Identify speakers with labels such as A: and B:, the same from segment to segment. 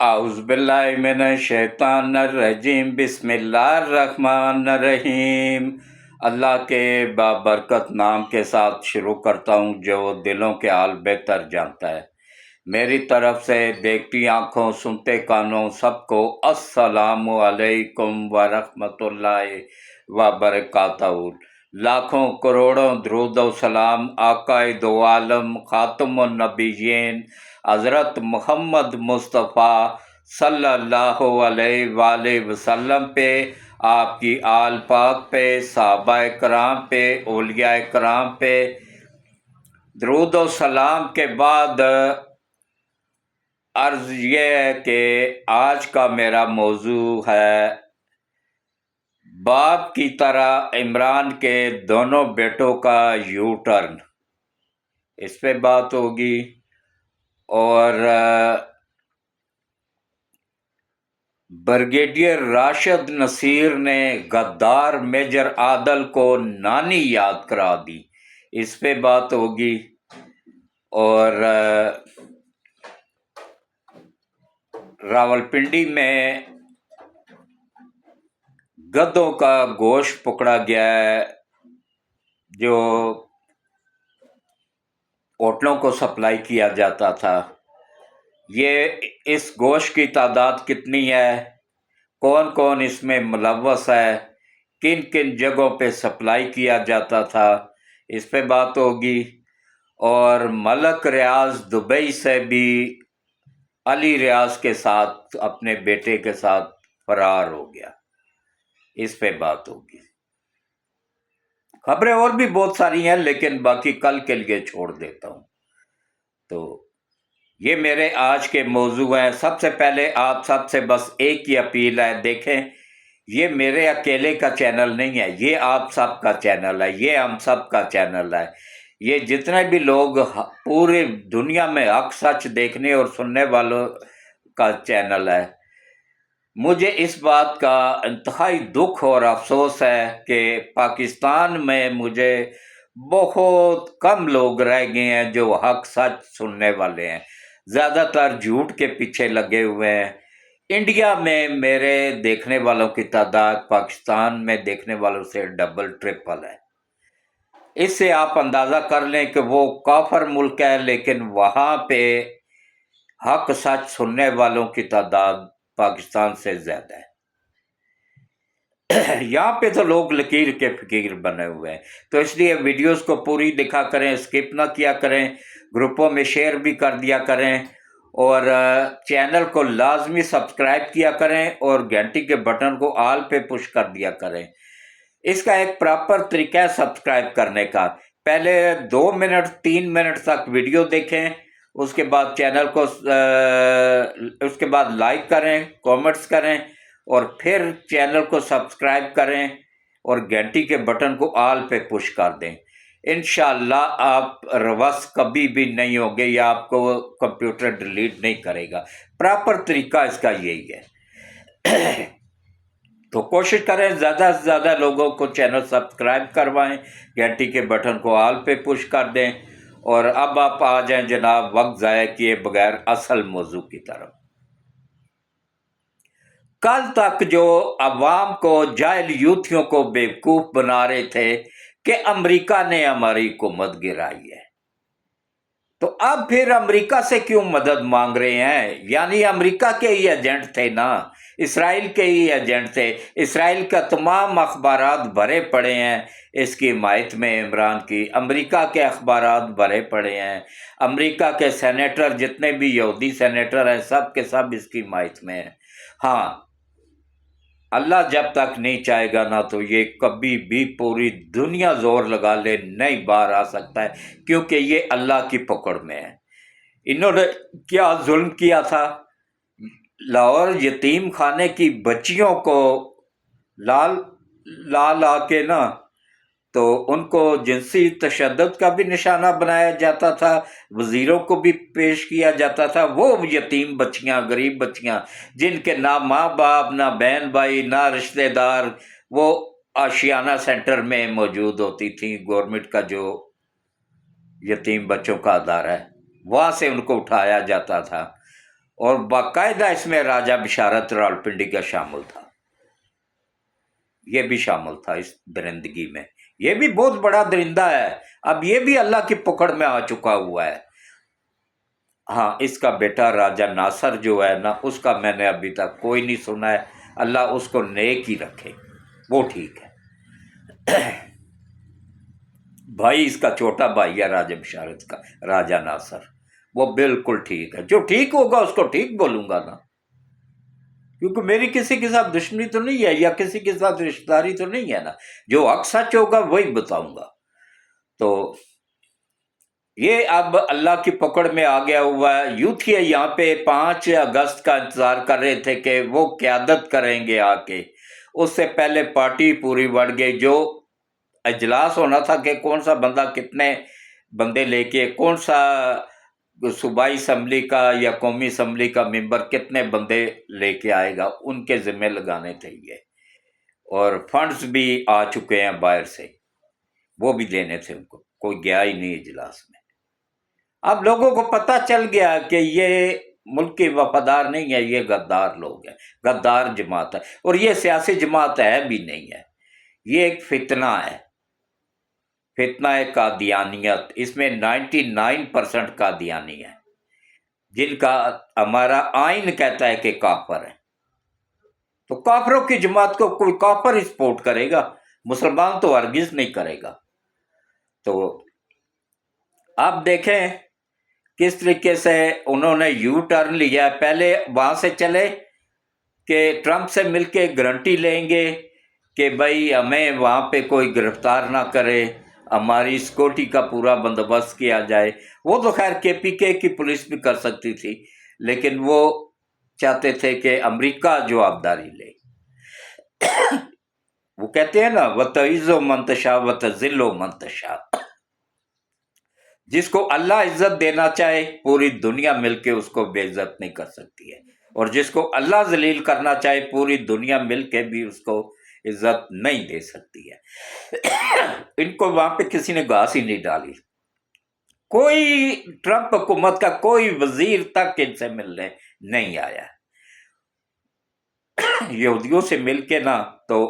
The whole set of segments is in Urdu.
A: اعوذ باللہ من الشیطان الرجیم بسم اللہ الرحمن الرحیم۔ اللہ کے بابرکت نام کے ساتھ شروع کرتا ہوں جو دلوں کے حال بہتر جانتا ہے۔ میری طرف سے دیکھتی آنکھوں سنتے کانوں سب کو السلام علیکم ورحمۃ اللہ وبرکاتہ۔ لاکھوں کروڑوں درود و سلام آقائے دو عالم خاتم النبیین حضرت محمد مصطفیٰ صلی اللہ علیہ وآلہ وسلم پہ، آپ کی آل پاک پہ، صحابہ کرام پہ، اولیاء کرام پہ۔ درود و سلام کے بعد عرض یہ ہے کہ آج کا میرا موضوع ہے باپ کی طرح عمران کے دونوں بیٹوں کا یو ٹرن، اس پہ بات ہوگی۔ اور بریگیڈیئر راشد نصیر نے غدار میجر عادل کو نانی یاد کرا دی، اس پہ بات ہوگی۔ اور راولپنڈی میں گدھوں کا گوشت پکڑا گیا ہے جو ہوٹلوں کو سپلائی کیا جاتا تھا۔ یہ اس گوشت کی تعداد کتنی ہے، کون کون اس میں ملوث ہے، کن کن جگہوں پہ سپلائی کیا جاتا تھا، اس پہ بات ہوگی۔ اور ملک ریاض دبئی سے بھی علی ریاض کے ساتھ اپنے بیٹے کے ساتھ فرار ہو گیا، اس پہ بات ہوگی۔ خبریں اور بھی بہت ساری ہیں لیکن باقی کل کے لیے چھوڑ دیتا ہوں۔ تو یہ میرے آج کے موضوع ہیں۔ سب سے پہلے آپ سب سے بس ایک ہی اپیل ہے، دیکھیں یہ میرے اکیلے کا چینل نہیں ہے، یہ آپ سب کا چینل ہے، یہ ہم سب کا چینل ہے۔ یہ جتنے بھی لوگ پوری دنیا میں حق سچ دیکھنے اور سننے والوں کا چینل ہے۔ مجھے اس بات کا انتہائی دکھ اور افسوس ہے کہ پاکستان میں مجھے بہت کم لوگ رہ گئے ہیں جو حق سچ سننے والے ہیں، زیادہ تر جھوٹ کے پیچھے لگے ہوئے ہیں۔ انڈیا میں میرے دیکھنے والوں کی تعداد پاکستان میں دیکھنے والوں سے ڈبل ٹرپل ہے۔ اس سے آپ اندازہ کر لیں کہ وہ کافر ملک ہے لیکن وہاں پہ حق سچ سننے والوں کی تعداد پاکستان سے زیادہ ہے۔ یہاں پہ تو لوگ لکیر کے فقیر بنے ہوئے ہیں، تو اس لیے ویڈیوز کو پوری دکھا کریں، اسکپ نہ کیا کریں، گروپوں میں شیئر بھی کر دیا کریں، اور چینل کو لازمی سبسکرائب کیا کریں اور گھنٹی کے بٹن کو آل پہ پش کر دیا کریں۔ اس کا ایک پراپر طریقہ ہے سبسکرائب کرنے کا۔ پہلے 2 منٹ 3 منٹ تک ویڈیو دیکھیں، اس کے بعد چینل کو اس کے بعد لائک کریں، کامنٹس کریں، اور پھر چینل کو سبسکرائب کریں اور گھنٹی کے بٹن کو آل پہ پش کر دیں۔ انشاءاللہ آپ روس کبھی بھی نہیں ہوگے یا آپ کو کمپیوٹر ڈیلیٹ نہیں کرے گا۔ پراپر طریقہ اس کا یہی ہے۔ تو کوشش کریں زیادہ سے زیادہ لوگوں کو چینل سبسکرائب کروائیں، گھنٹی کے بٹن کو آل پہ پش کر دیں۔ اور اب آپ آ جائیں جناب وقت ضائع کیے بغیر اصل موضوع کی طرف۔ کل تک جو عوام کو جاہل یوتھیوں کو بیوقوف بنا رہے تھے کہ امریکہ نے ہماری حکومت گرائی ہے، تو اب پھر امریکہ سے کیوں مدد مانگ رہے ہیں؟ یعنی امریکہ کے ہی ایجنٹ تھے نا، اسرائیل کے ہی ایجنٹ تھے۔ اسرائیل کا تمام اخبارات بھرے پڑے ہیں اس کی حمایت میں، عمران کی۔ امریکہ کے اخبارات بھرے پڑے ہیں، امریکہ کے سینیٹر جتنے بھی یہودی سینیٹر ہیں سب کے سب اس کی حمایت میں ہیں۔ ہاں، اللہ جب تک نہیں چاہے گا نا تو یہ کبھی بھی پوری دنیا زور لگا لے نہیں باہر آ سکتا ہے، کیونکہ یہ اللہ کی پکڑ میں ہے۔ انہوں نے کیا ظلم کیا تھا؟ لاہور یتیم خانے کی بچیوں کو لا کے نا تو ان کو جنسی تشدد کا بھی نشانہ بنایا جاتا تھا، وزیروں کو بھی پیش کیا جاتا تھا۔ وہ یتیم بچیاں، غریب بچیاں جن کے نہ ماں باپ، نہ بہن بھائی، نہ رشتہ دار، وہ آشیانہ سینٹر میں موجود ہوتی تھیں۔ گورنمنٹ کا جو یتیم بچوں کا ادارہ ہے وہاں سے ان کو اٹھایا جاتا تھا اور باقاعدہ اس میں راجہ بشارت راولپنڈی کا شامل تھا، یہ بھی شامل تھا اس درندگی میں۔ یہ بھی بہت بڑا درندہ ہے، اب یہ بھی اللہ کی پکڑ میں آ چکا ہوا ہے۔ ہاں، اس کا بیٹا راجہ ناصر جو ہے نا، اس کا میں نے ابھی تک کوئی نہیں سنا ہے، اللہ اس کو نیک ہی رکھے، وہ ٹھیک ہے۔ بھائی اس کا چھوٹا بھائی ہے راجہ بشارت کا، راجہ ناصر، وہ بالکل ٹھیک ہے، جو ٹھیک ہوگا اس کو ٹھیک بولوں گا نا، کیونکہ میری کسی کے ساتھ دشمنی تو نہیں ہے، یا کسی کے ساتھ رشتہ داری تو نہیں ہے نا، جو حق سچ ہوگا وہی بتاؤں گا۔ تو یہ اب اللہ کی پکڑ میں آ گیا ہوا ہے۔ یوتھی یہاں پہ 5 اگست کا انتظار کر رہے تھے کہ وہ قیادت کریں گے آ کے، اس سے پہلے پارٹی پوری بڑھ گئی، جو اجلاس ہونا تھا کہ کون سا بندہ کتنے بندے لے کے، کون سا صوبائی اسمبلی کا یا قومی اسمبلی کا ممبر کتنے بندے لے کے آئے گا، ان کے ذمہ لگانے تھے یہ، اور فنڈز بھی آ چکے ہیں باہر سے، وہ بھی دینے تھے ان کو، کوئی گیا ہی نہیں اجلاس میں۔ اب لوگوں کو پتہ چل گیا کہ یہ ملک کے وفادار نہیں ہے، یہ غدار لوگ ہیں، غدار جماعت ہے، اور یہ سیاسی جماعت ہے بھی نہیں ہے، یہ ایک فتنہ ہے، فتنہ قادیانیت، اس میں 99% قادیانی ہے، جن کا ہمارا آئین کہتا ہے کہ کافر ہے۔ تو کافروں کی جماعت کو کوئی کافر ہی سپورٹ کرے گا، مسلمان تو ہرگز نہیں کرے گا۔ تو آپ دیکھیں کس طریقے سے انہوں نے یو ٹرن لیا، پہلے وہاں سے چلے کہ ٹرمپ سے مل کے گارنٹی لیں گے کہ بھائی ہمیں وہاں پہ کوئی گرفتار نہ کرے، ہماری سیکورٹی کا پورا بندوبست کیا جائے۔ وہ تو خیر KPK کی پولیس بھی کر سکتی تھی، لیکن وہ چاہتے تھے کہ امریکہ جوابداری لے۔ وہ کہتے ہیں نا وَتُعِزُّ مَن تَشَاءُ وَتُذِلُّ مَن تَشَاءُ، جس کو اللہ عزت دینا چاہے پوری دنیا مل کے اس کو بے عزت نہیں کر سکتی ہے، اور جس کو اللہ ذلیل کرنا چاہے پوری دنیا مل کے بھی اس کو عزت نہیں دے سکتی ہے۔ ان کو وہاں پہ کسی نے گھاس ہی نہیں ڈالی، کوئی ٹرمپ حکومت کا کوئی وزیر تک ان سے ملنے نہیں آیا۔ یہودیوں سے مل کے نا تو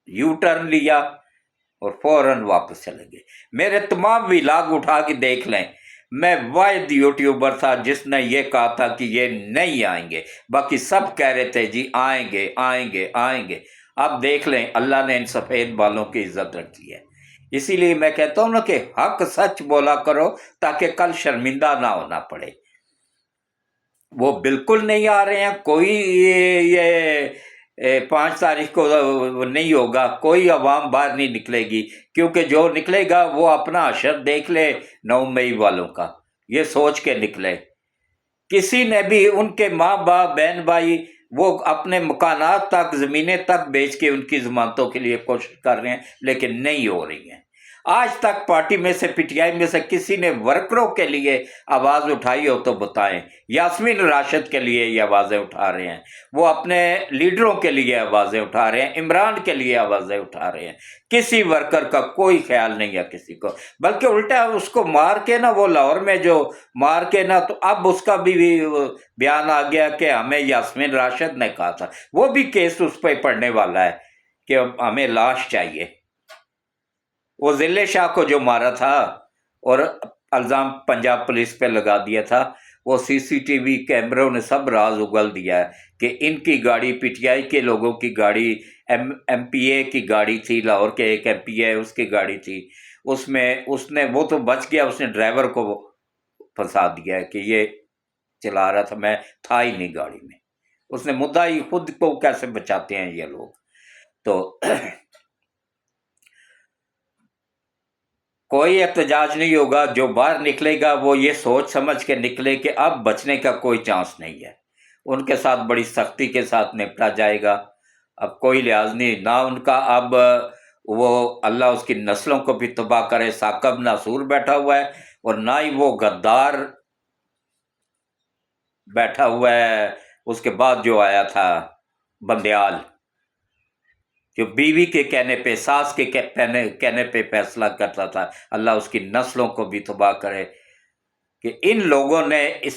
A: یو ٹرن لیا اور فوراً واپس چلے گئے۔ میرے تمام ولاگ اٹھا کے دیکھ لیں، میں واحد یوٹیوبر تھا جس نے یہ کہا تھا کہ یہ نہیں آئیں گے، باقی سب کہہ رہے تھے جی آئیں گے آئیں گے آئیں گے۔ اب دیکھ لیں اللہ نے ان سفید بالوں کی عزت رکھی ہے۔ اسی لیے میں کہتا ہوں نا کہ حق سچ بولا کرو تاکہ کل شرمندہ نہ ہونا پڑے۔ وہ بالکل نہیں آ رہے ہیں، کوئی یہ 5 تاریخ کو نہیں ہوگا، کوئی عوام باہر نہیں نکلے گی، کیونکہ جو نکلے گا وہ اپنا حشر دیکھ لے 9 مئی والوں کا، یہ سوچ کے نکلے۔ کسی نے بھی ان کے ماں باپ بہن بھائی وہ اپنے مکانات تک زمینیں تک بیچ کے ان کی ضمانتوں کے لیے کوشش کر رہے ہیں، لیکن نہیں ہو رہی ہیں۔ آج تک پارٹی میں سے PTI میں سے کسی نے ورکروں کے لیے آواز اٹھائی ہو تو بتائیں۔ یاسمین راشد کے لیے یہ آوازیں اٹھا رہے ہیں، وہ اپنے لیڈروں کے لیے آوازیں اٹھا رہے ہیں، عمران کے لیے آوازیں اٹھا رہے ہیں۔ کسی ورکر کا کوئی خیال نہیں ہے کسی کو، بلکہ الٹا اس کو مار کے نا، وہ لاہور میں جو مار کے نا، تو اب اس کا بھی بیان آ گیا کہ ہمیں یاسمین راشد نے کہا تھا، وہ بھی کیس اس پہ پڑنے والا ہے کہ ہمیں لاش چاہیے۔ وہ ذلِ شاہ کو جو مارا تھا اور الزام پنجاب پولیس پہ لگا دیا تھا، وہ CCTV کیمروں نے سب راز اگل دیا ہے کہ ان کی گاڑی PTI کے لوگوں کی گاڑی MPA کی گاڑی تھی، لاہور کے ایک MPA اس کی گاڑی تھی، اس میں اس نے وہ تو بچ گیا، اس نے ڈرائیور کو پھنسا دیا ہے کہ یہ چلا رہا تھا، میں تھا ہی نہیں گاڑی میں۔ اس نے مدعی خود کو کیسے بچاتے ہیں یہ لوگ۔ تو کوئی احتجاج نہیں ہوگا، جو باہر نکلے گا وہ یہ سوچ سمجھ کے نکلے کہ اب بچنے کا کوئی چانس نہیں ہے، ان کے ساتھ بڑی سختی کے ساتھ نپٹا جائے گا، اب کوئی لحاظ نہیں، نہ ان کا اب وہ اللہ اس کی نسلوں کو بھی تباہ کرے، ثاقب ناصور بیٹھا ہوا ہے، اور نہ ہی وہ غدار بیٹھا ہوا ہے اس کے بعد جو آیا تھا بندیال، جو بیوی کے کہنے پہ، ساس کے کہنے پہ فیصلہ کرتا تھا۔ اللہ اس کی نسلوں کو بھی تباہ کرے کہ ان لوگوں نے اس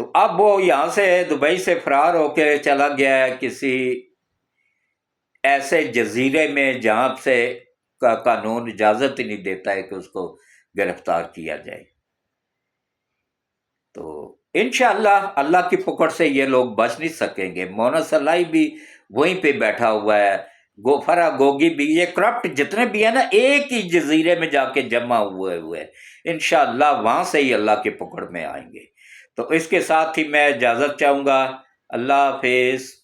A: تو اب وہ یہاں سے دبئی سے فرار ہو کے چلا گیا ہے کسی ایسے جزیرے میں جہاں سے کا قانون اجازت ہی نہیں دیتا ہے کہ اس کو گرفتار کیا جائے۔ تو انشاءاللہ اللہ کی پکڑ سے یہ لوگ بچ نہیں سکیں گے۔ مونا سلائی بھی وہیں پہ بیٹھا ہوا ہے، گوفرا گوگی بھی، یہ کرپٹ جتنے بھی ہیں نا ایک ہی جزیرے میں جا کے جمع ہوئے انشاءاللہ وہاں سے ہی اللہ کی پکڑ میں آئیں گے۔ تو اس کے ساتھ ہی میں اجازت چاہوں گا، اللہ حافظ۔